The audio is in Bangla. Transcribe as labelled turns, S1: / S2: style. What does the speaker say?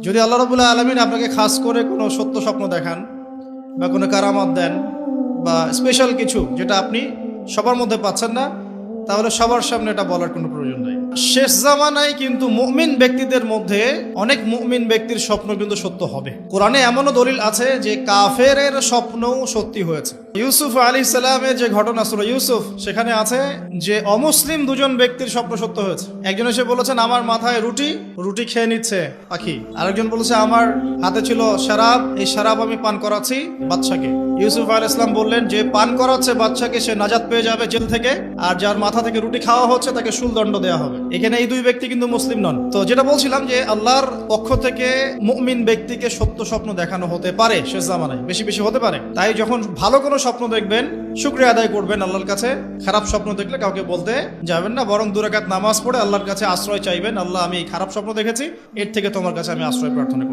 S1: যদি আল্লাহ রাব্বুল আলামিন আপনাকে খাস করে কোনো সত্য স্বপ্ন দেখান বা কোনো কারামত দেন বা স্পেশাল কিছু যেটা আপনি সবার মধ্যে পাচ্ছেন না, তাহলে সবার সামনে এটা বলার কোনো প্রয়োজন নেই। শেষ জামানায় কিন্তু মুমিন ব্যক্তিদের মধ্যে অনেক মুমিন ব্যক্তির স্বপ্ন কিন্তু সত্য হবে। কোরআনে এমনও দলিল আছে যে কাফেরের স্বপ্নও সত্যি হয়েছে। ইউসুফ আলাইহিস সালামের যে ঘটনা সূরা ইউসুফ, সেখানে আছে যে অমুসলিম দুজন ব্যক্তির স্বপ্ন সত্য হয়েছে। একজন এসে বলেছেন আমার মাথায় রুটি খেয়ে নিচ্ছে পাখি। আরেকজন বলেছে আমার হাতে ছিল শরাব, এই শরাব আমি পান করাচ্ছি বাদশাকে। ইউসুফ আলাইহিস সালাম বললেন যে পান করাচ্ছে বাদশাকে সে নাজাত পেয়ে যাবে জেল থেকে, আর যার মাথা থেকে রুটি খাওয়া হচ্ছে তাকে শুলদণ্ড দেওয়া হবে। এখানে এই দুই ব্যক্তি কিন্তু মুসলিম নন। তো যেটা বলছিলাম যে আল্লাহর পক্ষ থেকে মুমিন ব্যক্তিকে সত্য স্বপ্ন দেখানো হতে পারে শেষ জামানায়, বেশি বেশি হতে পারে। তাই যখন ভালো কোনো স্বপ্ন দেখবেন শুকরিয়া আদায় করবেন আল্লাহর কাছে। খারাপ স্বপ্ন দেখলে কাউকে বলতে যাবেন না, বরং 2 রাকাত নামাজ পড়ে আল্লাহর কাছে আশ্রয় চাইবেন। আল্লাহ, আমি এই খারাপ স্বপ্ন দেখেছি, এর থেকে তোমার কাছে আমি আশ্রয় প্রার্থনা করি।